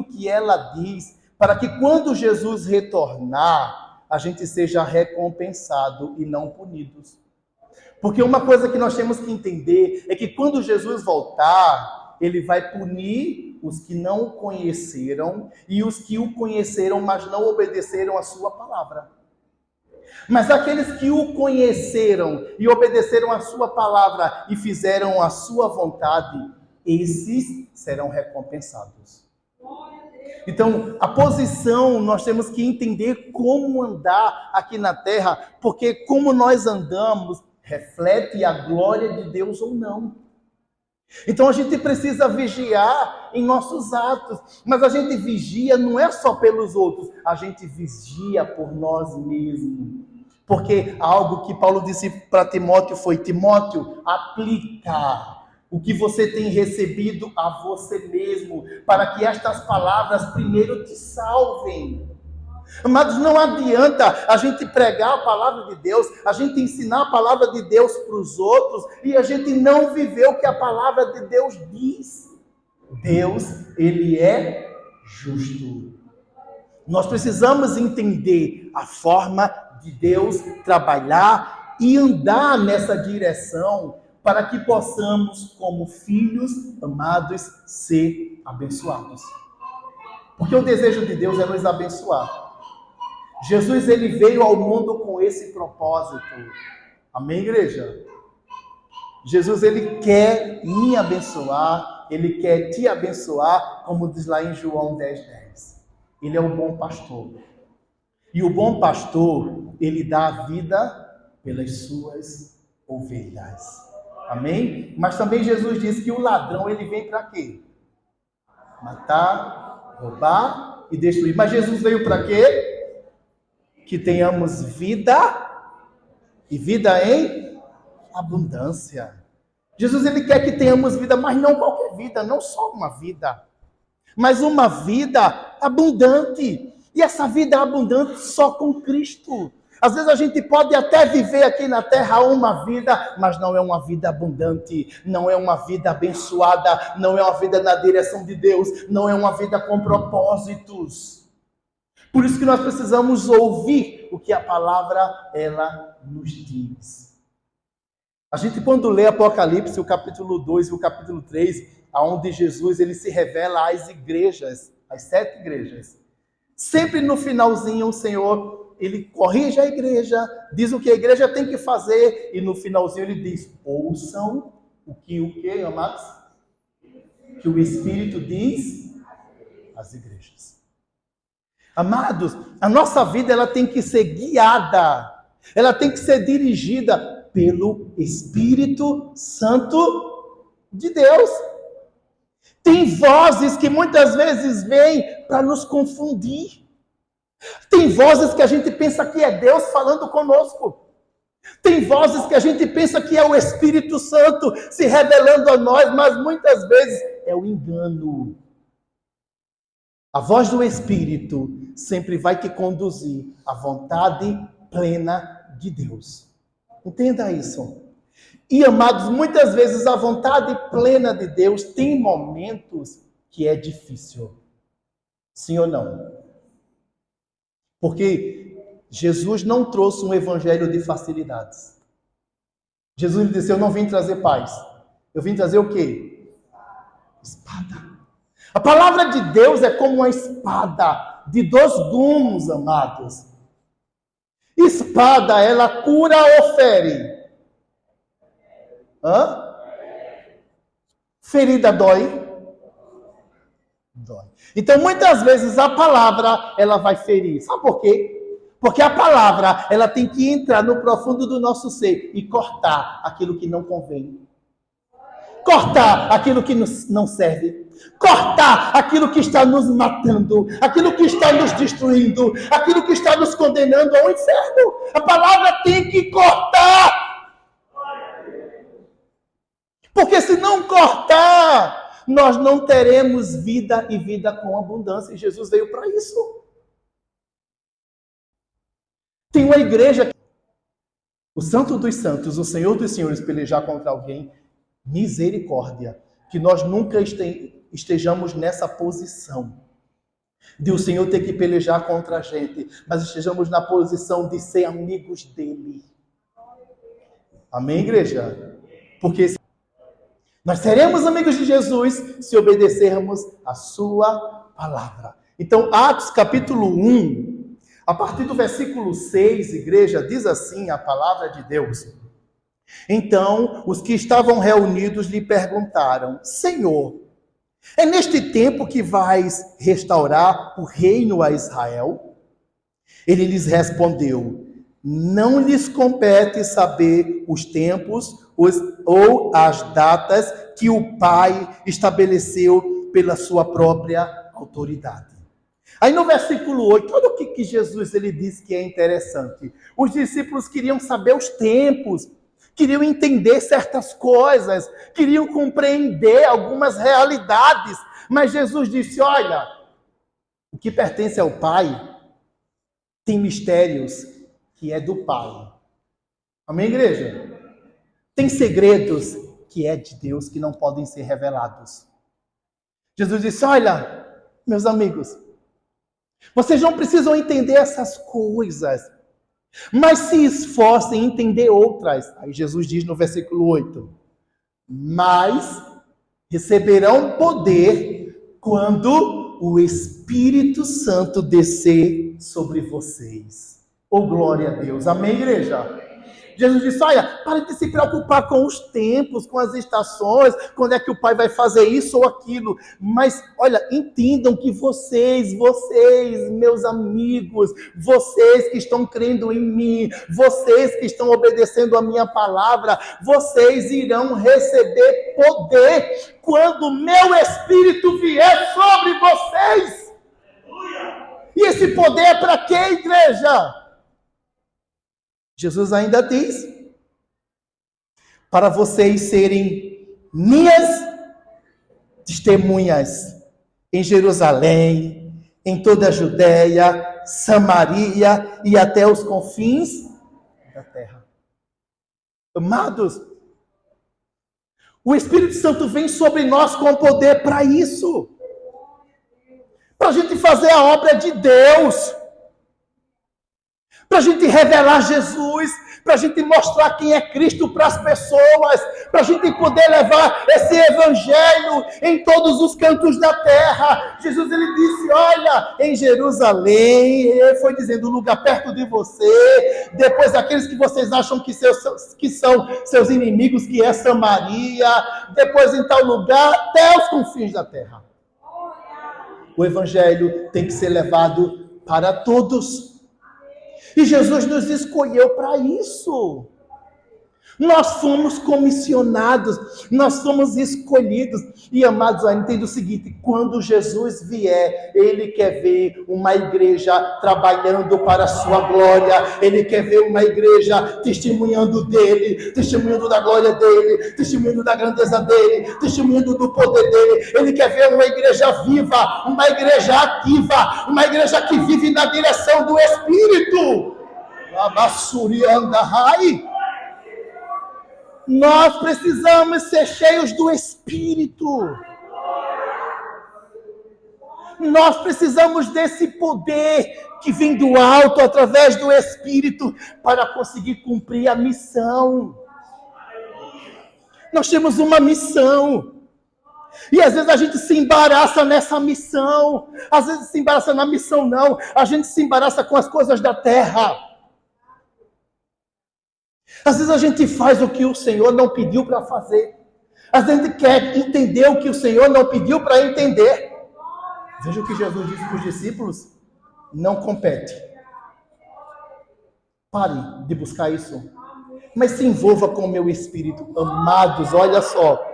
aquilo que ela diz, para que quando Jesus retornar, a gente seja recompensado e não punidos. Porque uma coisa que nós temos que entender é que quando Jesus voltar, ele vai punir os que não o conheceram e os que o conheceram, mas não obedeceram a sua palavra. Mas aqueles que o conheceram e obedeceram a sua palavra e fizeram a sua vontade, esses serão recompensados. Então, a posição, nós temos que entender como andar aqui na terra, porque como nós andamos, reflete a glória de Deus ou não. Então a gente precisa vigiar em nossos atos, mas a gente vigia não é só pelos outros, a gente vigia por nós mesmos. Porque algo que Paulo disse para Timóteo foi: Timóteo, aplica o que você tem recebido a você mesmo, para que estas palavras primeiro te salvem. Mas não adianta a gente pregar a palavra de Deus, a gente ensinar a palavra de Deus para os outros e a gente não viver o que a palavra de Deus diz. Deus, ele é justo. Nós precisamos entender a forma de Deus trabalhar e andar nessa direção para que possamos, como filhos amados, ser abençoados. Porque o desejo de Deus é nos abençoar. Jesus, ele veio ao mundo com esse propósito. Amém, igreja? Jesus, ele quer me abençoar, ele quer te abençoar, como diz lá em João 10:10. Ele é o bom pastor. E o bom pastor, ele dá a vida pelas suas ovelhas. Amém? Mas também Jesus disse que o ladrão, ele vem para quê? Matar, roubar e destruir. Mas Jesus veio para quê? Que tenhamos vida e vida em abundância. Jesus, ele quer que tenhamos vida, mas não qualquer vida, não só uma vida, mas uma vida abundante. E essa vida abundante só com Cristo. Às vezes a gente pode até viver aqui na terra uma vida, mas não é uma vida abundante, não é uma vida abençoada, não é uma vida na direção de Deus, não é uma vida com propósitos. Por isso que nós precisamos ouvir o que a palavra, ela nos diz. A gente, quando lê Apocalipse, o capítulo 2 e o capítulo 3, onde Jesus, ele se revela às igrejas, às 7 igrejas. Sempre no finalzinho, o Senhor, ele corrige a igreja, diz o que a igreja tem que fazer, e no finalzinho ele diz: ouçam o que, amados? Que o Espírito diz às igrejas. Amados, a nossa vida, ela tem que ser guiada, ela tem que ser dirigida pelo Espírito Santo de Deus. Tem vozes que muitas vezes vêm para nos confundir. Tem vozes que a gente pensa que é Deus falando conosco. Tem vozes que a gente pensa que é o Espírito Santo se revelando a nós, mas muitas vezes é o engano. A voz do Espírito sempre vai te conduzir à vontade plena de Deus. Entenda isso. E, amados, muitas vezes a vontade plena de Deus tem momentos que é difícil. Sim ou não? Porque Jesus não trouxe um evangelho de facilidades. Jesus disse: eu não vim trazer paz. Eu vim trazer o quê? Espada. A palavra de Deus é como uma espada de 2 gumes, amados. Espada, ela cura ou fere? Ferida dói? Dói. Então, muitas vezes, a palavra, ela vai ferir. Sabe por quê? Porque a palavra, ela tem que entrar no profundo do nosso ser e cortar aquilo que não convém. Cortar aquilo que não serve. Cortar aquilo que está nos matando, aquilo que está nos destruindo, aquilo que está nos condenando ao inferno. A palavra tem que cortar. Porque se não cortar, nós não teremos vida e vida com abundância. E Jesus veio para isso. Tem uma igreja, o Santo dos Santos, o Senhor dos Senhores, pelejar contra alguém, misericórdia, que nós nunca estejamos nessa posição. de o Senhor ter que pelejar contra a gente, mas estejamos na posição de ser amigos dele. Amém, igreja? Porque nós seremos amigos de Jesus se obedecermos a sua palavra. Então, Atos capítulo 1, a partir do versículo 6, igreja, diz assim a palavra de Deus. Então, os que estavam reunidos lhe perguntaram: Senhor, é neste tempo que vais restaurar o reino a Israel? Ele lhes respondeu: não lhes compete saber os tempos ou as datas que o Pai estabeleceu pela sua própria autoridade. Aí no versículo 8, olha o que Jesus ele diz que é interessante. Os discípulos queriam saber os tempos, queriam entender certas coisas, queriam compreender algumas realidades, mas Jesus disse: olha, o que pertence ao Pai tem mistérios que é do Pai. Amém, igreja? Tem segredos que é de Deus que não podem ser revelados. Jesus disse: olha, meus amigos, vocês não precisam entender essas coisas, mas se esforcem em entender outras. Aí Jesus diz no versículo 8: mas receberão poder quando o Espírito Santo descer sobre vocês. Oh, glória a Deus. Amém, igreja? Jesus disse: olha, pare de se preocupar com os tempos, com as estações, quando é que o Pai vai fazer isso ou aquilo. Mas, olha, entendam que vocês, meus amigos, vocês que estão crendo em mim, vocês que estão obedecendo a minha palavra, vocês irão receber poder quando o meu Espírito vier sobre vocês. E esse poder é para quê, igreja? Jesus ainda diz: para vocês serem minhas testemunhas em Jerusalém, em toda a Judéia, Samaria e até os confins da terra. Amados, o Espírito Santo vem sobre nós com poder para isso, para a gente fazer a obra de Deus, para a gente revelar Jesus, para a gente mostrar quem é Cristo para as pessoas, para a gente poder levar esse evangelho em todos os cantos da terra. Jesus ele disse: olha, em Jerusalém, ele foi dizendo, um lugar perto de você, depois aqueles que vocês acham que são seus inimigos, que é Samaria, depois em tal lugar, até os confins da terra. O evangelho tem que ser levado para todos. E Jesus nos escolheu para isso. Nós fomos comissionados, nós fomos escolhidos. E amados, entenda o seguinte: quando Jesus vier, Ele quer ver uma igreja trabalhando para a sua glória. Ele quer ver uma igreja testemunhando dEle, testemunhando da glória dEle, testemunhando da grandeza dEle, testemunhando do poder dEle. Ele quer ver uma igreja viva, uma igreja ativa, uma igreja que vive na direção do Espírito. Nós precisamos ser cheios do Espírito. Nós precisamos desse poder que vem do alto, através do Espírito, para conseguir cumprir a missão. Nós temos uma missão. E às vezes a gente se embaraça nessa missão. Às vezes se embaraça na missão, não. A gente se embaraça com as coisas da terra. Às vezes a gente faz o que o Senhor não pediu para fazer. Às vezes a gente quer entender o que o Senhor não pediu para entender. Veja o que Jesus disse para os discípulos: não compete. Pare de buscar isso. Mas se envolva com o meu Espírito. Amados, olha só.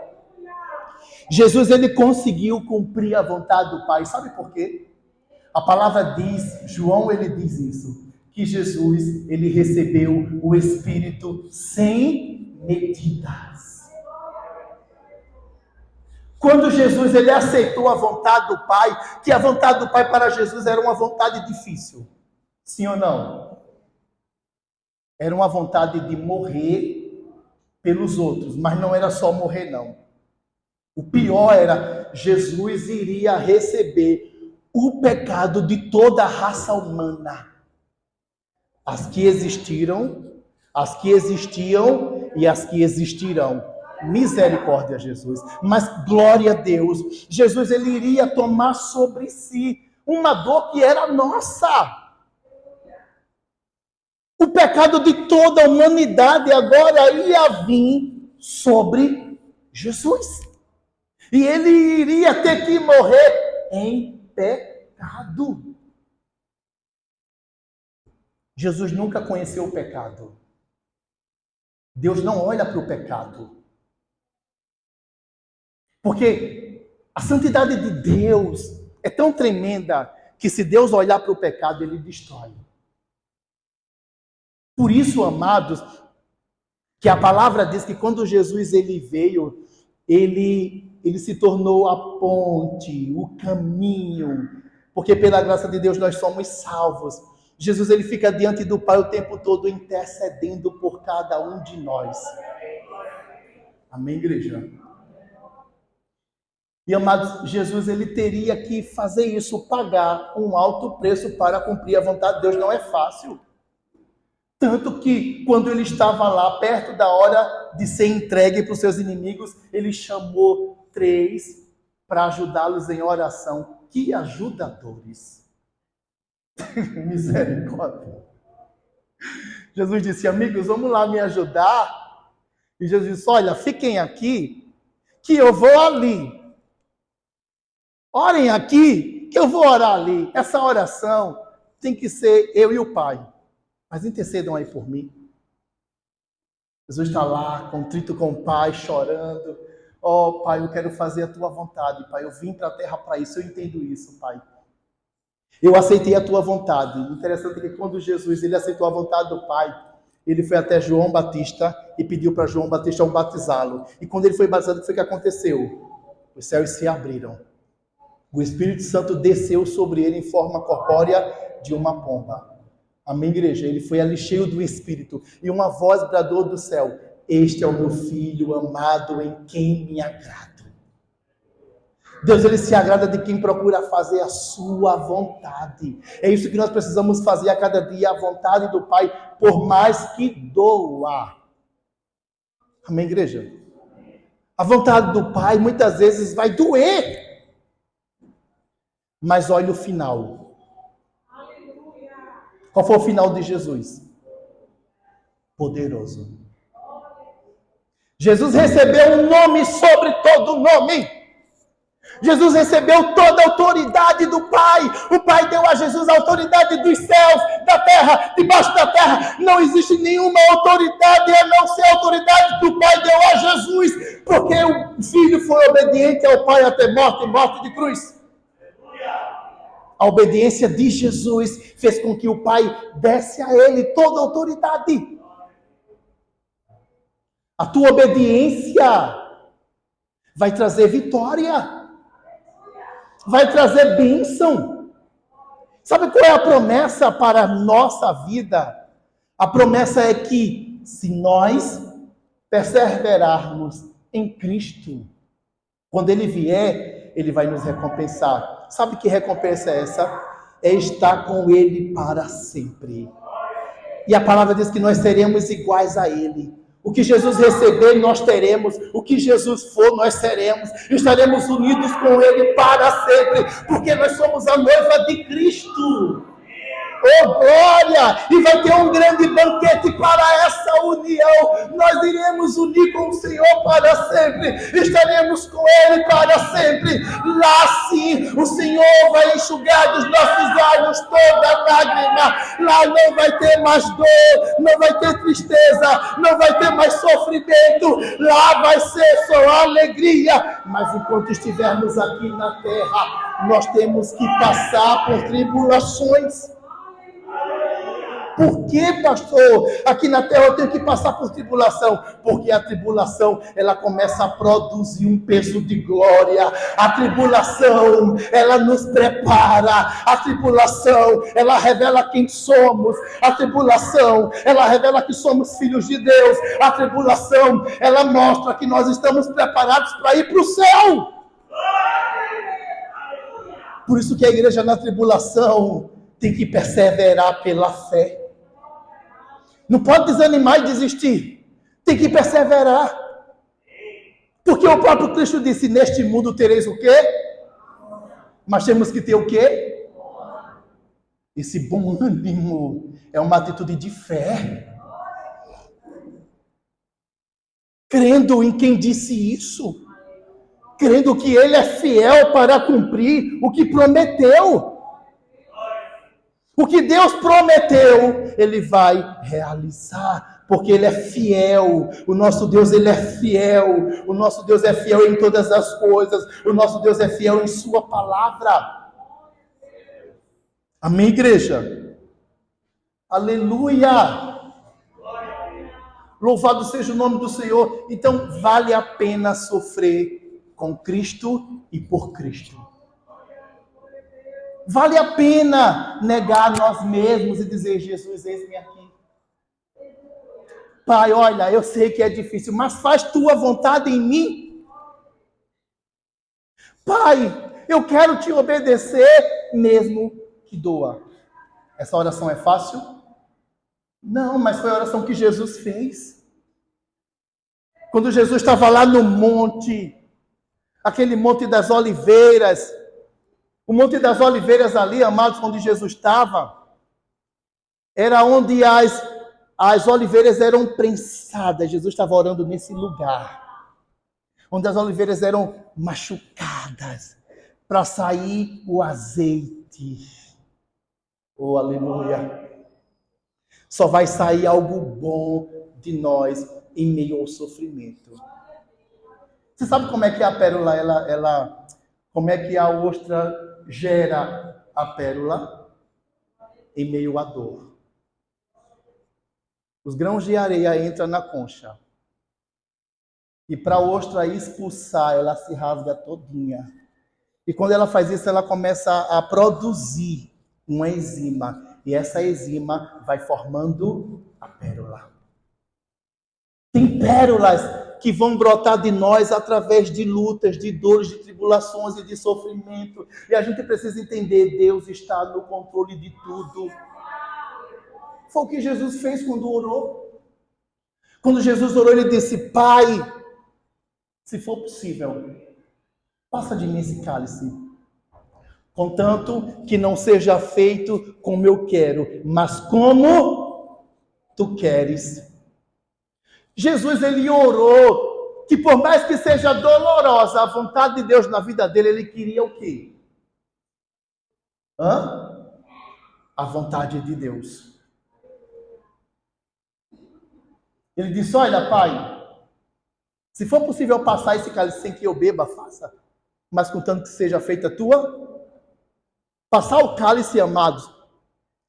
Jesus, ele conseguiu cumprir a vontade do Pai. Sabe por quê? A palavra diz, João, ele diz isso, que Jesus, ele recebeu o Espírito sem medidas. Quando Jesus, ele aceitou a vontade do Pai, que a vontade do Pai para Jesus era uma vontade difícil. Sim ou não? Era uma vontade de morrer pelos outros, mas não era só morrer, não. O pior era, Jesus iria receber o pecado de toda a raça humana. As que existiram, as que existiam e as que existirão. Misericórdia, Jesus. Mas glória a Deus. Jesus, ele iria tomar sobre si uma dor que era nossa. O pecado de toda a humanidade agora ia vir sobre Jesus. E ele iria ter que morrer em pecado. Jesus nunca conheceu o pecado. Deus não olha para o pecado. Porque a santidade de Deus é tão tremenda que se Deus olhar para o pecado, ele destrói. Por isso, amados, que a palavra diz que quando Jesus ele veio, ele se tornou a ponte, o caminho, porque pela graça de Deus nós somos salvos. Jesus ele fica diante do Pai o tempo todo intercedendo por cada um de nós. Amém, igreja? E amados, Jesus ele teria que fazer isso, pagar um alto preço para cumprir a vontade de Deus. Não é fácil. Tanto que, quando ele estava lá, perto da hora de ser entregue para os seus inimigos, ele chamou 3 para ajudá-los em oração. Que ajudadores! Misericórdia! Jesus disse, amigos, vamos lá me ajudar. E Jesus disse, olha, fiquem aqui, que eu vou ali. Orem aqui, que eu vou orar ali. Essa oração tem que ser eu e o Pai. Mas intercedam aí por mim. Jesus está lá, contrito com o Pai, chorando. Oh, Pai, eu quero fazer a Tua vontade, Pai. Eu vim para a terra para isso, eu entendo isso, Pai. Eu aceitei a Tua vontade. Interessante que quando Jesus ele aceitou a vontade do Pai, ele foi até João Batista e pediu para João Batista o batizá-lo. E quando ele foi batizado, o que foi que aconteceu? Os céus se abriram. O Espírito Santo desceu sobre ele em forma corpórea de uma pomba. Amém, igreja? Ele foi ali cheio do Espírito. E uma voz bradou do céu. Este é o meu Filho amado em quem me agrado. Deus, ele se agrada de quem procura fazer a sua vontade. É isso que nós precisamos fazer a cada dia, a vontade do Pai, por mais que doa. Amém, igreja? A vontade do Pai muitas vezes vai doer. Mas olha o final. Qual foi o final de Jesus? Poderoso. Jesus recebeu um nome sobre todo nome. Jesus recebeu toda a autoridade do Pai. O Pai deu a Jesus a autoridade dos céus, da terra, debaixo da terra. Não existe nenhuma autoridade a não ser a autoridade que o Pai deu a Jesus. Porque o Filho foi obediente ao Pai até morte e morte de cruz. A obediência de Jesus fez com que o Pai desse a ele toda a autoridade. A tua obediência vai trazer vitória. Vai trazer bênção. Sabe qual é a promessa para a nossa vida? A promessa é que se nós perseverarmos em Cristo, quando Ele vier, Ele vai nos recompensar. Sabe que recompensa é essa? É estar com Ele para sempre. E a palavra diz que nós seremos iguais a Ele. O que Jesus receber, nós teremos. O que Jesus for, nós seremos. Estaremos unidos com Ele para sempre. Porque nós somos a noiva de Cristo. Oh, glória! E vai ter um grande banquete para essa união. Nós iremos unir com o Senhor para sempre. Estaremos com Ele para sempre. Lá sim, o Senhor vai enxugar dos nossos olhos toda lágrima. Lá não vai ter mais dor, não vai ter tristeza, não vai ter mais sofrimento. Lá vai ser só alegria. Mas enquanto estivermos aqui na terra, nós temos que passar por tribulações. Por que, pastor? Aqui na terra eu tenho que passar por tribulação. Porque a tribulação, ela começa a produzir um peso de glória. A tribulação, ela nos prepara. A tribulação, ela revela quem somos. A tribulação, ela revela que somos filhos de Deus. A tribulação, ela mostra que nós estamos preparados para ir para o céu. Por isso que a igreja na tribulação tem que perseverar pela fé. Não pode desanimar e desistir. Tem que perseverar. Porque o próprio Cristo disse, neste mundo tereis o quê? Mas temos que ter o quê? Esse bom ânimo é uma atitude de fé. Crendo em quem disse isso. Crendo que Ele é fiel para cumprir o que prometeu. O que Deus prometeu, Ele vai realizar, porque Ele é fiel. O nosso Deus, Ele é fiel. O nosso Deus é fiel em todas as coisas. O nosso Deus é fiel em sua palavra. Amém, igreja? Aleluia! Louvado seja o nome do Senhor. Então, vale a pena sofrer com Cristo e por Cristo. Vale a pena negar nós mesmos e dizer, Jesus, eis-me aqui. Pai, olha, eu sei que é difícil, mas faz tua vontade em mim. Pai, eu quero te obedecer, mesmo que doa. Essa oração é fácil? Não, mas foi a oração que Jesus fez. Quando Jesus estava lá no monte, aquele Monte das Oliveiras, o Monte das Oliveiras ali, amados, onde Jesus estava, era onde as oliveiras eram prensadas. Jesus estava orando nesse lugar, onde as oliveiras eram machucadas, para sair o azeite. Oh, aleluia! Só vai sair algo bom de nós em meio ao sofrimento. Você sabe como é que a pérola, como é que a ostra gera a pérola? Em meio à dor. Os grãos de areia entram na concha. E para a ostra expulsar, ela se rasga todinha. E quando ela faz isso, ela começa a produzir uma enzima. E essa enzima vai formando a pérola. Tem pérolas que vão brotar de nós através de lutas, de dores, de tribulações e de sofrimento. E a gente precisa entender, Deus está no controle de tudo. Foi o que Jesus fez quando orou. Quando Jesus orou, ele disse, Pai, se for possível, passa de mim esse cálice. Contanto que não seja feito como eu quero, mas como tu queres. Jesus, ele orou que por mais que seja dolorosa a vontade de Deus na vida dele, ele queria o quê? A vontade de Deus. Ele disse, olha, Pai, se for possível passar esse cálice sem que eu beba, faça. Mas contanto que seja feita a tua. Passar o cálice, amados,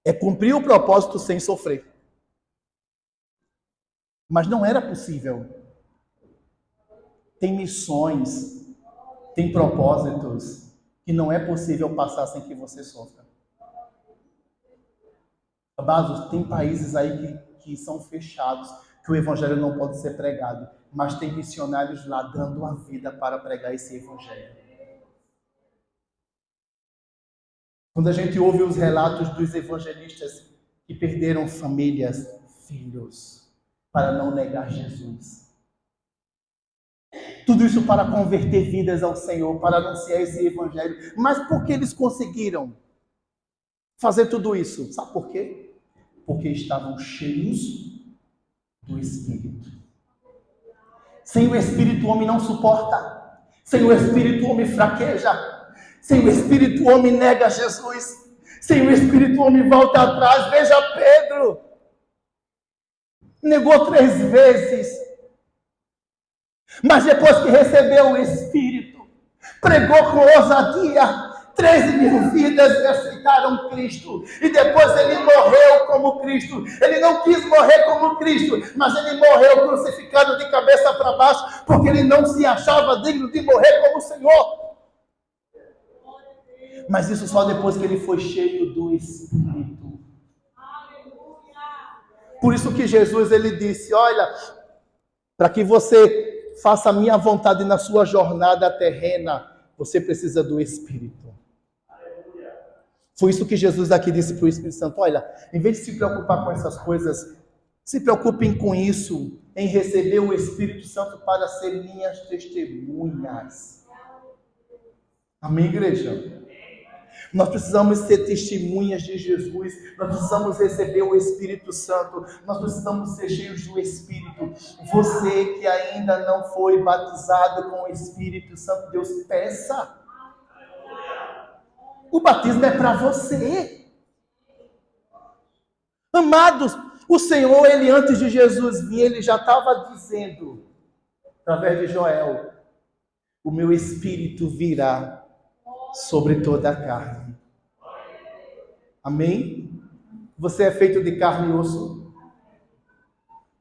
é cumprir o propósito sem sofrer. Mas não era possível. Tem missões, tem propósitos que não é possível passar sem que você sofra. Amados, tem países aí que são fechados, que o evangelho não pode ser pregado, mas tem missionários lá dando a vida para pregar esse evangelho. Quando a gente ouve os relatos dos evangelistas que perderam famílias, filhos, para não negar Jesus. Tudo isso para converter vidas ao Senhor, para anunciar esse evangelho. Mas por que eles conseguiram fazer tudo isso? Sabe por quê? Porque estavam cheios do Espírito. Sem o Espírito o homem não suporta. Sem o Espírito o homem fraqueja. Sem o Espírito o homem nega Jesus. Sem o Espírito o homem volta atrás. Veja Pedro. Negou 3 vezes. Mas depois que recebeu o Espírito, pregou com ousadia. 13.000 vidas aceitaram Cristo. E depois ele morreu como Cristo. Ele não quis morrer como Cristo, mas ele morreu crucificado de cabeça para baixo, porque ele não se achava digno de morrer como o Senhor. Mas isso só depois que ele foi cheio do Espírito. Por isso que Jesus, ele disse, olha, para que você faça a minha vontade na sua jornada terrena, você precisa do Espírito. Foi isso que Jesus aqui disse para o Espírito Santo. Olha, em vez de se preocupar com essas coisas, se preocupem com isso, em receber o Espírito Santo para ser minhas testemunhas. Amém, igreja? Nós precisamos ser testemunhas de Jesus, nós precisamos receber o Espírito Santo, nós precisamos ser cheios do Espírito. Você que ainda não foi batizado com o Espírito Santo, Deus peça. O batismo é para você. Amados, o Senhor, Ele antes de Jesus vir, Ele já estava dizendo, através de Joel, o meu Espírito virá sobre toda a carne. Amém? Você é feito de carne e osso?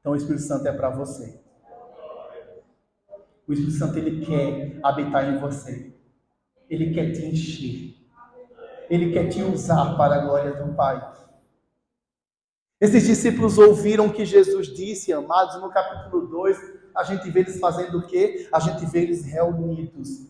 Então o Espírito Santo é para você. O Espírito Santo, Ele quer habitar em você. Ele quer te encher. Ele quer te usar para a glória do Pai. Esses discípulos ouviram o que Jesus disse, amados, no capítulo 2, a gente vê eles fazendo o quê? A gente vê eles reunidos.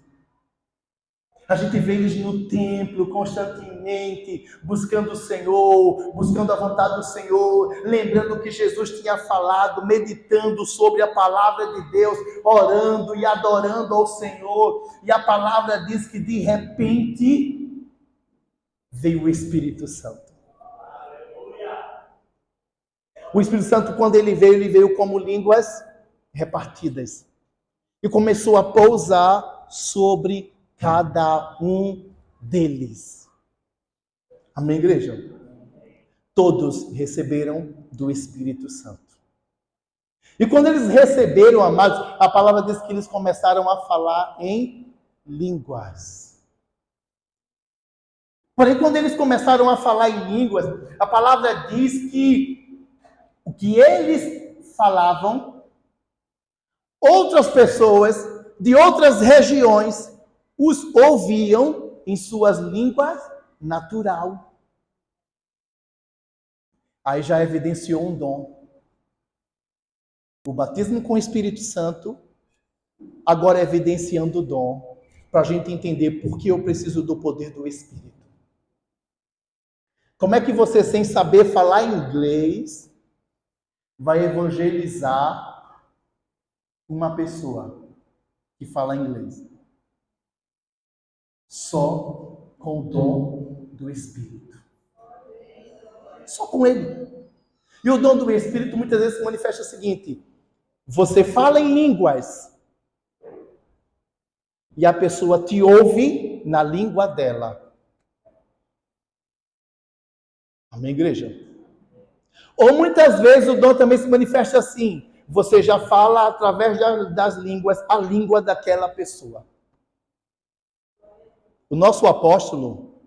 A gente vê eles no templo, constantemente, buscando o Senhor, buscando a vontade do Senhor, lembrando o que Jesus tinha falado, meditando sobre a palavra de Deus, orando e adorando ao Senhor. E a palavra diz que de repente veio o Espírito Santo. O Espírito Santo, quando ele veio como línguas repartidas. E começou a pousar sobre cada um deles. Amém, igreja? Todos receberam do Espírito Santo. E quando eles receberam, amados, a palavra diz que eles começaram a falar em línguas. Porém, quando eles começaram a falar em línguas, a palavra diz que o que eles falavam, outras pessoas de outras regiões os ouviam em suas línguas natural. Aí já evidenciou um dom. O batismo com o Espírito Santo, agora evidenciando o dom, para a gente entender por que eu preciso do poder do Espírito. Como é que você, sem saber falar inglês, vai evangelizar uma pessoa que fala inglês? Só com o dom do Espírito. Só com ele. E o dom do Espírito muitas vezes se manifesta o seguinte: você fala em línguas e a pessoa te ouve na língua dela. Amém, igreja? Ou muitas vezes o dom também se manifesta assim: você já fala através das línguas, a língua daquela pessoa. O nosso apóstolo,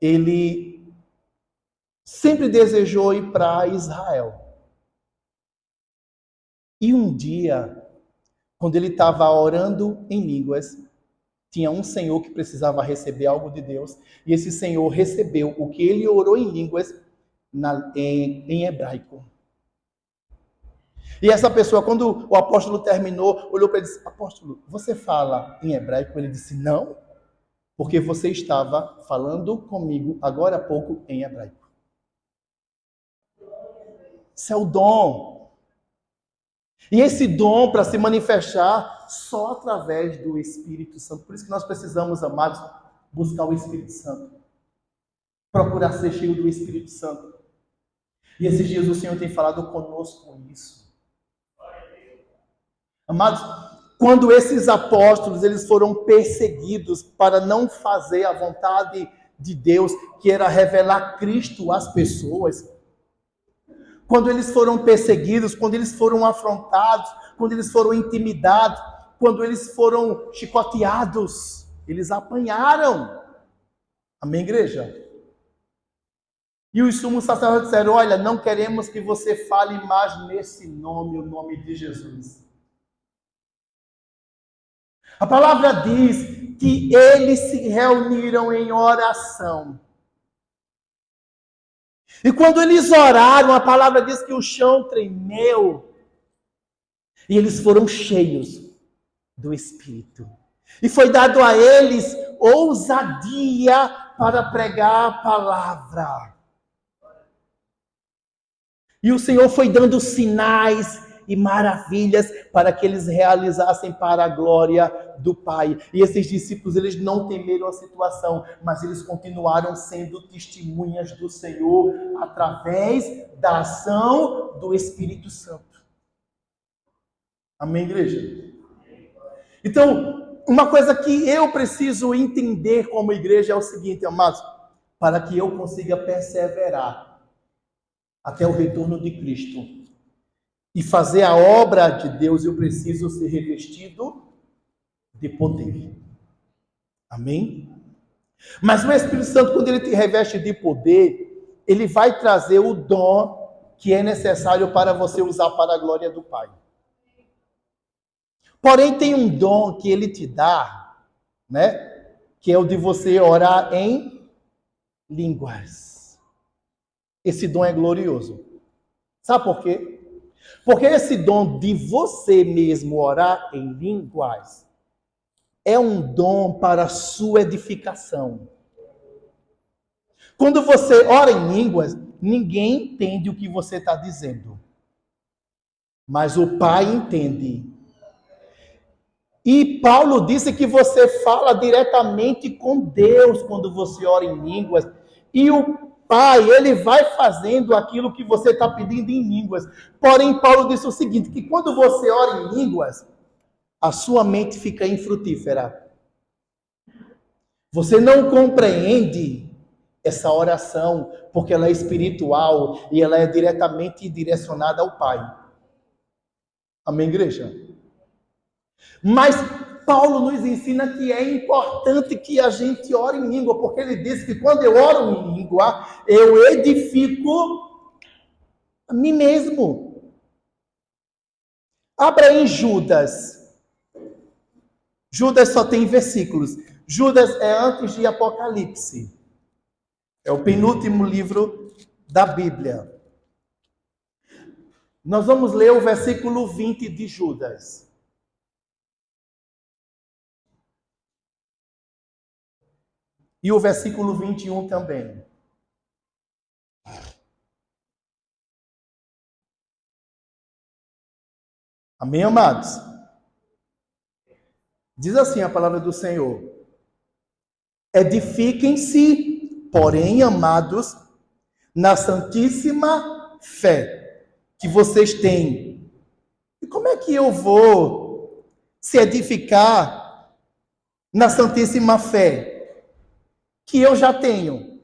ele sempre desejou ir para Israel. E um dia, quando ele estava orando em línguas, tinha um senhor que precisava receber algo de Deus, e esse senhor recebeu o que ele orou em línguas em hebraico. E essa pessoa, quando o apóstolo terminou, olhou para ele e disse: apóstolo, você fala em hebraico? Ele disse: não, porque você estava falando comigo agora há pouco em hebraico. Isso é o dom. E esse dom, para se manifestar, só através do Espírito Santo. Por isso que nós precisamos, amados, buscar o Espírito Santo. Procurar ser cheio do Espírito Santo. E esses dias o Senhor tem falado conosco isso. Amados, quando esses apóstolos eles foram perseguidos para não fazer a vontade de Deus, que era revelar Cristo às pessoas, quando eles foram perseguidos, quando eles foram afrontados, quando eles foram intimidados, quando eles foram chicoteados, eles apanharam. Amém, igreja? E os sumos sacerdotes disseram: olha, não queremos que você fale mais nesse nome, o nome de Jesus. A palavra diz que eles se reuniram em oração. E quando eles oraram, a palavra diz que o chão tremeu. E eles foram cheios do Espírito. E foi dado a eles ousadia para pregar a palavra. E o Senhor foi dando sinais e maravilhas para que eles realizassem para a glória do Pai. E esses discípulos, eles não temeram a situação, mas eles continuaram sendo testemunhas do Senhor através da ação do Espírito Santo. Amém, igreja? Então, uma coisa que eu preciso entender como igreja é o seguinte, amados, para que eu consiga perseverar até o retorno de Cristo e fazer a obra de Deus, eu preciso ser revestido de poder. Amém? Mas o Espírito Santo, quando ele te reveste de poder, ele vai trazer o dom que é necessário para você usar para a glória do Pai. Porém, tem um dom que ele te dá, né? Que é o de você orar em línguas. Esse dom é glorioso. Sabe por quê? Porque esse dom de você mesmo orar em línguas é um dom para a sua edificação. Quando você ora em línguas, ninguém entende o que você está dizendo. Mas o Pai entende. E Paulo disse que você fala diretamente com Deus quando você ora em línguas. E o Pai, ele vai fazendo aquilo que você está pedindo em línguas. Porém, Paulo disse o seguinte, que quando você ora em línguas, a sua mente fica infrutífera. Você não compreende essa oração, porque ela é espiritual e ela é diretamente direcionada ao Pai. Amém, igreja? Mas Paulo nos ensina que é importante que a gente ore em língua, porque ele diz que quando eu oro em língua, eu edifico a mim mesmo. Abra em Judas. Judas só tem versículos. Judas é antes de Apocalipse. É o penúltimo livro da Bíblia. Nós vamos ler o versículo 20 de Judas. E o versículo 21 também. Amém, amados? Diz assim a palavra do Senhor. Edifiquem-se, porém, amados, na santíssima fé que vocês têm. E como é que eu vou se edificar na santíssima fé que eu já tenho?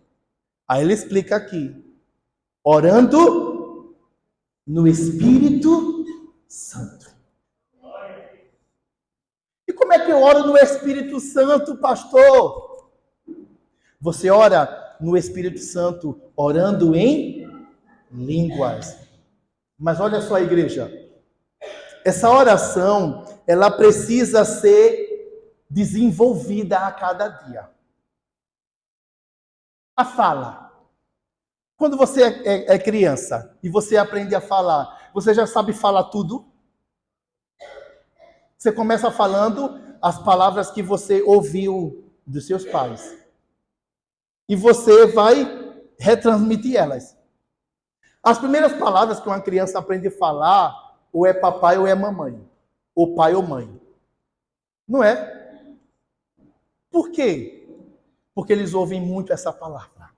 Aí ele explica aqui. Orando no Espírito Santo. E como é que eu oro no Espírito Santo, pastor? Você ora no Espírito Santo orando em línguas. Mas olha só, igreja. Essa oração, ela precisa ser desenvolvida a cada dia. A fala. Quando você é criança e você aprende a falar, você já sabe falar tudo? Você começa falando as palavras que você ouviu dos seus pais. E você vai retransmitir elas. As primeiras palavras que uma criança aprende a falar, ou é papai ou é mamãe. Ou pai ou mãe. Não é? Por quê? Porque eles ouvem muito essa palavra.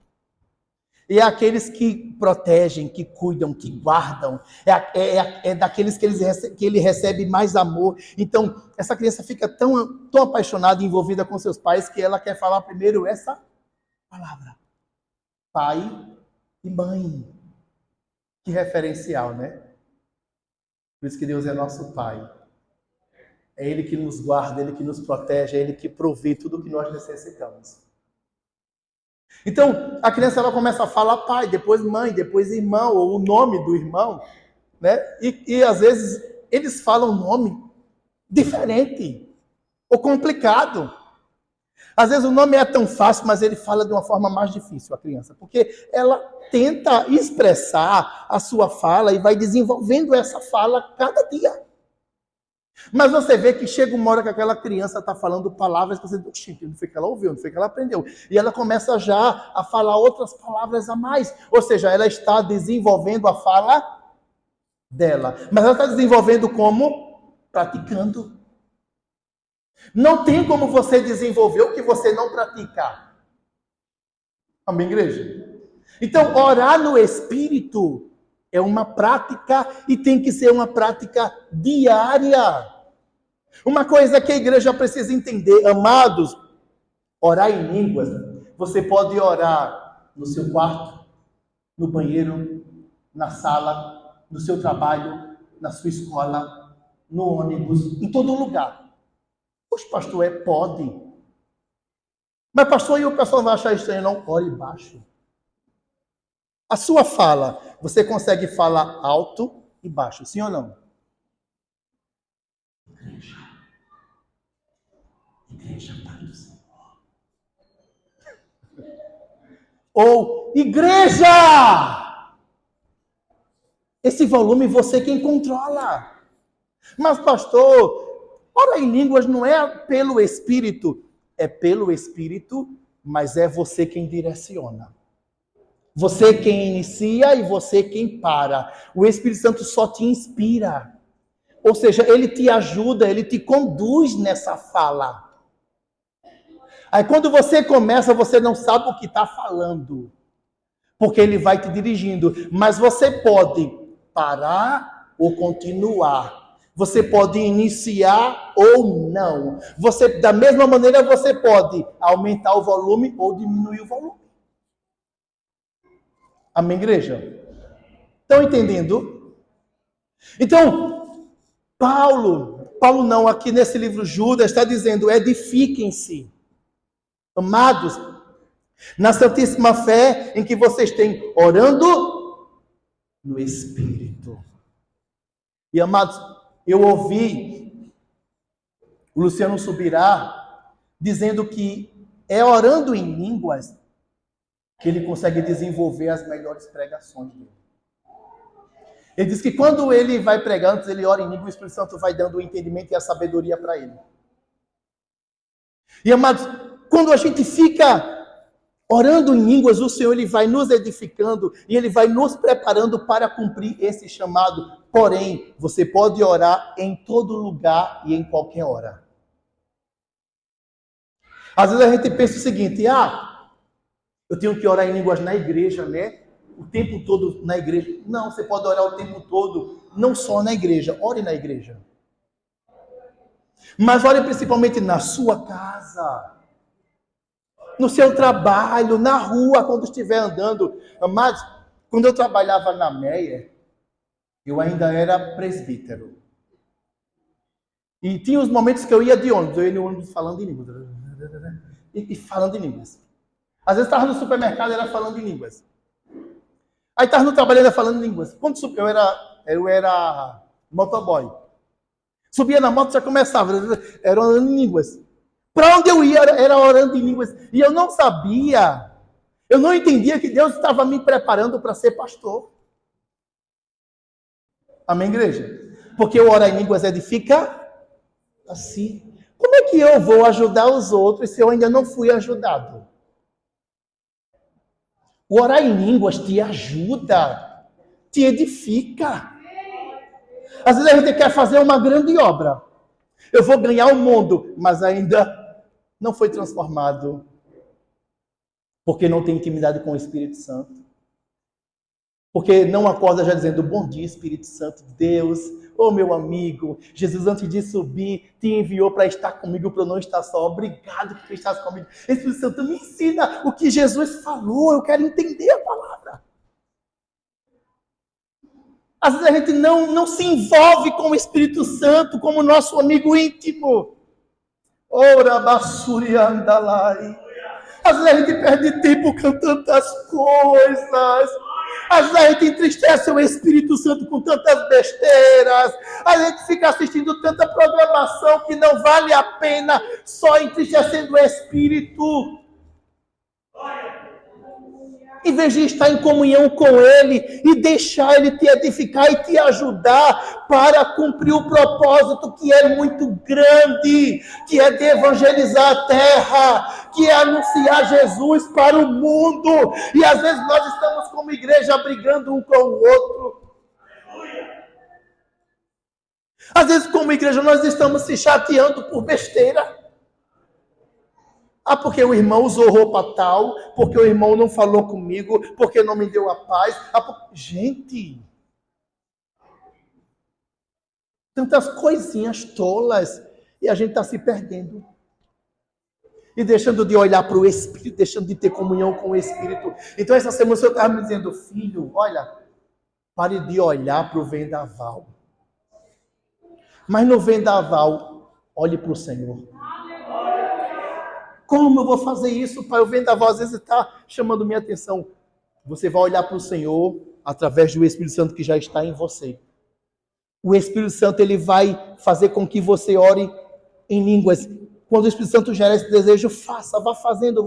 E é aqueles que protegem, que cuidam, que guardam. É daqueles que ele recebe mais amor. Então, essa criança fica tão apaixonada e envolvida com seus pais que ela quer falar primeiro essa palavra. Pai e mãe. Que referencial, né? Por isso que Deus é nosso Pai. É Ele que nos guarda, Ele que nos protege, é Ele que provê tudo o que nós necessitamos. Então, a criança ela começa a falar pai, depois mãe, depois irmão, ou o nome do irmão, né? E às vezes eles falam um nome diferente, ou complicado. Às vezes o nome é tão fácil, mas ele fala de uma forma mais difícil, a criança, porque ela tenta expressar a sua fala e vai desenvolvendo essa fala cada dia. Mas você vê que chega uma hora que aquela criança está falando palavras que você, oxi, não foi que ela ouviu, não foi que ela aprendeu. E ela começa já a falar outras palavras a mais. Ou seja, ela está desenvolvendo a fala dela. Mas ela está desenvolvendo como? Praticando. Não tem como você desenvolver o que você não praticar. Amém, igreja? Então, orar no Espírito é uma prática e tem que ser uma prática diária. Uma coisa que a igreja precisa entender, amados, orar em línguas, você pode orar no seu quarto, no banheiro, na sala, no seu trabalho, na sua escola, no ônibus, em todo lugar. Poxa, pastor, pode. Mas pastor, e o pessoal vai achar estranho? Não, ore baixo. A sua fala, você consegue falar alto e baixo, sim ou não? Igreja, Pai do Senhor. Ou, igreja! Esse volume você quem controla. Mas, pastor, orar em línguas não é pelo Espírito. É pelo Espírito, mas é você quem direciona. Você quem inicia e você quem para. O Espírito Santo só te inspira. Ou seja, ele te ajuda, ele te conduz nessa fala. Aí quando você começa, você não sabe o que está falando. Porque ele vai te dirigindo. Mas você pode parar ou continuar. Você pode iniciar ou não. Você, da mesma maneira, você pode aumentar o volume ou diminuir o volume. Amém, igreja? Estão entendendo? Então, Paulo não, aqui nesse livro Judas, está dizendo, edifiquem-se. Amados, na santíssima fé em que vocês têm orando no Espírito. E amados, eu ouvi o Luciano Subirá dizendo que é orando em línguas que ele consegue desenvolver as melhores pregações dele. Ele diz que quando ele vai pregar, antes ele ora em língua, o Espírito Santo vai dando o entendimento e a sabedoria para ele. E amados, quando a gente fica orando em línguas, o Senhor ele vai nos edificando e ele vai nos preparando para cumprir esse chamado. Porém, você pode orar em todo lugar e em qualquer hora. Às vezes a gente pensa o seguinte, eu tenho que orar em línguas na igreja, né? O tempo todo na igreja. Não, você pode orar o tempo todo, não só na igreja, ore na igreja. Mas ore principalmente na sua casa, no seu trabalho, na rua, quando estiver andando. Mas, quando eu trabalhava na Meyer, eu ainda era presbítero. E tinha os momentos que eu ia de ônibus, eu ia no ônibus falando em línguas. E falando em línguas. Às vezes estava no supermercado e era falando em línguas. Aí estava no trabalho e era falando em línguas. Quando eu era motoboy. Subia na moto, já começava, era orando em línguas. Para onde eu ia, era orando em línguas. E eu não sabia, eu não entendia que Deus estava me preparando para ser pastor. Amém, igreja? Porque o orar em línguas edifica assim. Como é que eu vou ajudar os outros se eu ainda não fui ajudado? O orar em línguas te ajuda, te edifica. Às vezes a gente quer fazer uma grande obra. Eu vou ganhar o mundo, mas ainda não foi transformado. Porque não tem intimidade com o Espírito Santo. Porque não acorda já dizendo, bom dia, Espírito Santo de Deus. Ô meu amigo, Jesus antes de subir, te enviou para estar comigo, para eu não estar só. Obrigado que tu estás comigo. Espírito Santo, me ensina o que Jesus falou. Eu quero entender a palavra. Às vezes a gente não se envolve com o Espírito Santo como nosso amigo íntimo. Ora, basuriandalai. Às vezes a gente perde tempo com tantas coisas. Às vezes a gente entristece o Espírito Santo com tantas besteiras. A gente fica assistindo tanta programação que não vale a pena, só entristecendo o Espírito. Em vez de estar em comunhão com Ele e deixar Ele te edificar e te ajudar para cumprir o propósito que é muito grande, que é de evangelizar a terra, que é anunciar Jesus para o mundo. E às vezes nós estamos como igreja brigando um com o outro. Às vezes como igreja nós estamos se chateando por besteira. Ah, porque o irmão usou roupa tal, porque o irmão não falou comigo, porque não me deu a paz. Gente, tantas coisinhas tolas, e a gente está se perdendo. E deixando de olhar para o Espírito, deixando de ter comunhão com o Espírito. Então essa semana o Senhor estava me dizendo, filho, olha, pare de olhar para o vendaval. Mas no vendaval, olhe para o Senhor. Como eu vou fazer isso, pai? O vendaval às vezes está chamando minha atenção. Você vai olhar para o Senhor através do Espírito Santo que já está em você. O Espírito Santo ele vai fazer com que você ore em línguas. Quando o Espírito Santo gera esse desejo, faça, vá fazendo,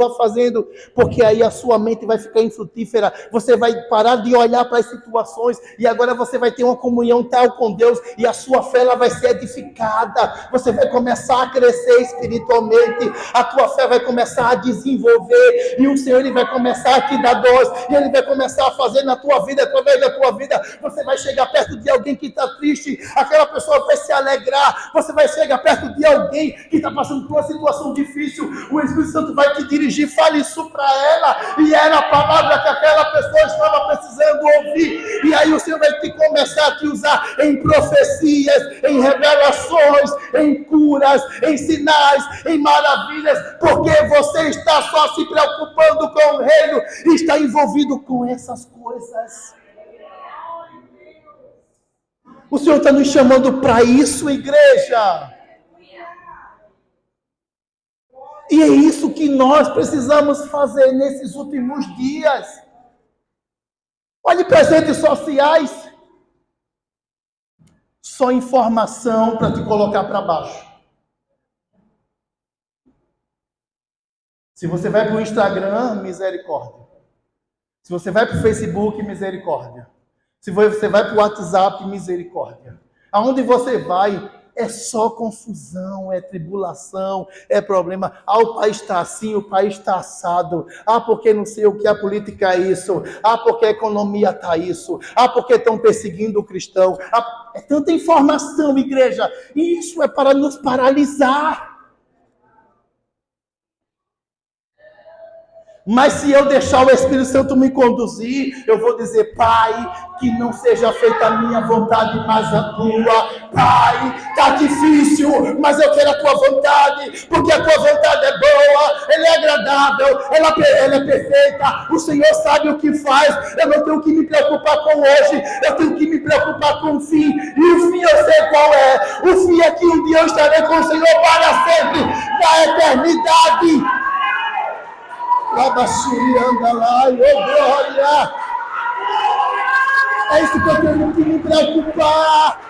porque aí a sua mente vai ficar infrutífera, você vai parar de olhar para as situações, e agora você vai ter uma comunhão tal com Deus, e a sua fé ela vai ser edificada, você vai começar a crescer espiritualmente, a tua fé vai começar a desenvolver, e o Senhor ele vai começar a te dar dons, e Ele vai começar a fazer na tua vida, através da tua vida, você vai chegar perto de alguém que está triste, aquela pessoa vai se alegrar, você vai chegar perto de alguém que está passando por uma situação difícil, o Espírito Santo vai te dirigir, fale isso para ela, e era a palavra que aquela pessoa estava precisando ouvir, e aí o Senhor vai começar a te usar em profecias, em revelações, em curas, em sinais, em maravilhas, porque você está só se preocupando com o reino, e está envolvido com essas coisas. O Senhor está nos chamando para isso, igreja. E é isso que nós precisamos fazer nesses últimos dias. Olhe para as redes sociais. Só informação para te colocar para baixo. Se você vai para o Instagram, misericórdia. Se você vai para o Facebook, misericórdia. Se você vai para o WhatsApp, misericórdia. Aonde você vai, é só confusão, é tribulação, é problema. Ah, o país está assim, o país está assado. Ah, porque não sei o que, a política é isso. Ah, porque a economia está isso. Ah, porque estão perseguindo o cristão. Ah, é tanta informação, igreja. E isso é para nos paralisar. Mas se eu deixar o Espírito Santo me conduzir, eu vou dizer, Pai, que não seja feita a minha vontade, mas a tua. Pai, está difícil, mas eu quero a tua vontade, porque a tua vontade é boa, ela é agradável, ela é perfeita, o Senhor sabe o que faz, eu não tenho que me preocupar com hoje, eu tenho que me preocupar com o fim, e o fim eu sei qual é, o fim é que um dia eu estarei com o Senhor para sempre, na eternidade. Anda lá, glória! É isso que eu tenho que me preocupar,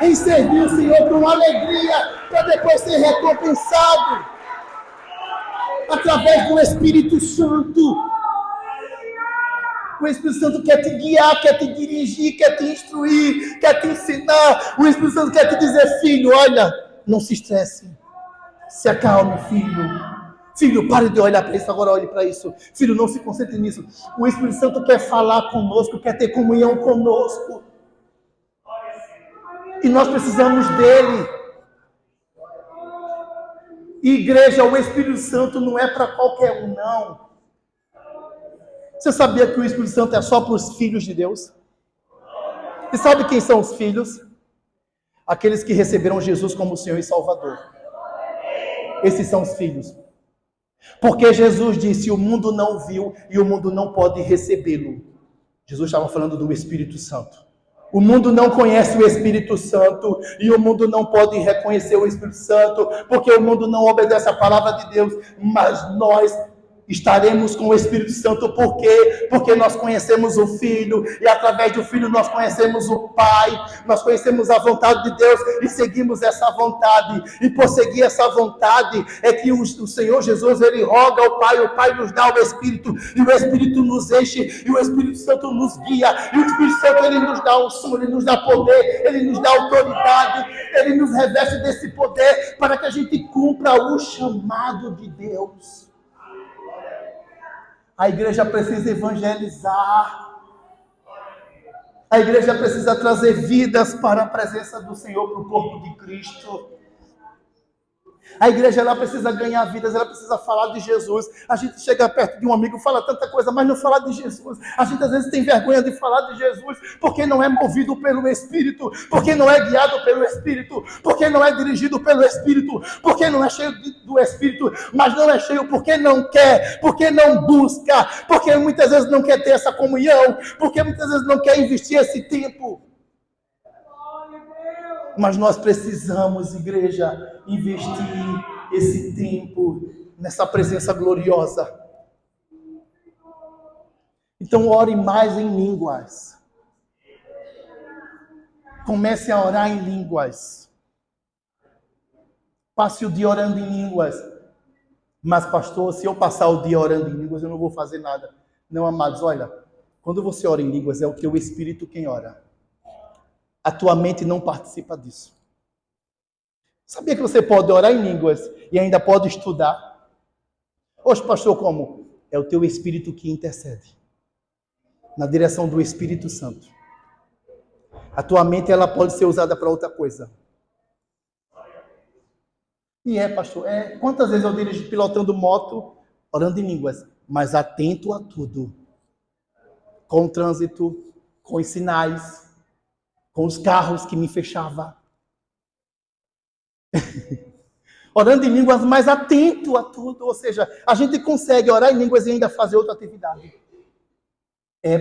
em servir o Senhor com alegria, para depois ser recompensado através do Espírito Santo. O Espírito Santo quer te guiar, quer te dirigir, quer te instruir, quer te ensinar. O Espírito Santo quer te dizer, filho, olha, não se estresse, se acalme, filho. Filho, pare de olhar para isso, agora olhe para isso. Filho, não se concentre nisso. O Espírito Santo quer falar conosco, quer ter comunhão conosco. E nós precisamos dele. Igreja, o Espírito Santo não é para qualquer um, não. Você sabia que o Espírito Santo é só para os filhos de Deus? E sabe quem são os filhos? Aqueles que receberam Jesus como Senhor e Salvador. Esses são os filhos. Porque Jesus disse, o mundo não viu e o mundo não pode recebê-lo. Jesus estava falando do Espírito Santo. O mundo não conhece o Espírito Santo e o mundo não pode reconhecer o Espírito Santo, porque o mundo não obedece a palavra de Deus, mas nós estaremos com o Espírito Santo. Por quê? Porque nós conhecemos o Filho, e através do Filho nós conhecemos o Pai, nós conhecemos a vontade de Deus e seguimos essa vontade. E por seguir essa vontade é que o Senhor Jesus, ele roga ao Pai, o Pai nos dá o Espírito, e o Espírito nos enche, e o Espírito Santo nos guia, e o Espírito Santo, ele nos dá unção, ele nos dá poder, ele nos dá autoridade, ele nos reveste desse poder para que a gente cumpra o chamado de Deus. A igreja precisa evangelizar. A igreja precisa trazer vidas para a presença do Senhor, para o corpo de Cristo. A igreja, ela precisa ganhar vidas, ela precisa falar de Jesus. A gente chega perto de um amigo, fala tanta coisa, mas não fala de Jesus. A gente às vezes tem vergonha de falar de Jesus, porque não é movido pelo Espírito, porque não é guiado pelo Espírito, porque não é dirigido pelo Espírito, porque não é cheio do Espírito, mas não é cheio porque não quer, porque não busca, porque muitas vezes não quer ter essa comunhão, porque muitas vezes não quer investir esse tempo. Mas nós precisamos, igreja, investir esse tempo nessa presença gloriosa. Então, ore mais em línguas. Comece a orar em línguas. Passe o dia orando em línguas. Mas, pastor, se eu passar o dia orando em línguas, eu não vou fazer nada. Não, amados, olha, quando você ora em línguas, é o teu espírito quem ora. A tua mente não participa disso. Sabia que você pode orar em línguas e ainda pode estudar? Oxe, pastor, como? É o teu espírito que intercede. Na direção do Espírito Santo. A tua mente, ela pode ser usada para outra coisa. E pastor, quantas vezes eu dirijo pilotando moto, orando em línguas, mas atento a tudo. Com o trânsito, com os sinais, com os carros que me fechavam. Orando em línguas, mas atento a tudo. Ou seja, a gente consegue orar em línguas e ainda fazer outra atividade.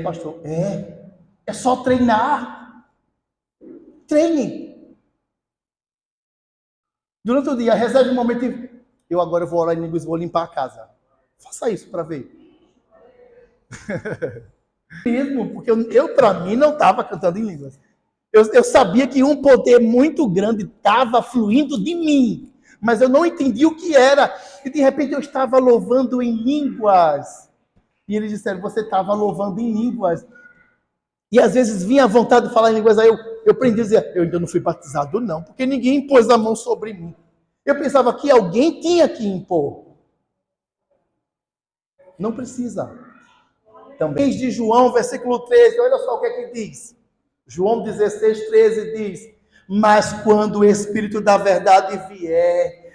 Pastor, é só treinar. Treine. Durante o dia, reserve um momento e eu agora vou orar em línguas e vou limpar a casa. Faça isso para ver. Mesmo, porque eu para mim não estava cantando em línguas. Eu sabia que um poder muito grande estava fluindo de mim, mas eu não entendi o que era. E de repente eu estava louvando em línguas. E eles disseram, você estava louvando em línguas. E às vezes vinha a vontade de falar em línguas, aí eu aprendi a dizer, eu ainda não fui batizado não, porque ninguém impôs a mão sobre mim. Eu pensava que alguém tinha que impor. Não precisa. Também de João, versículo 13, olha só o que é que diz. João 16, 13 diz, mas quando o Espírito da verdade vier,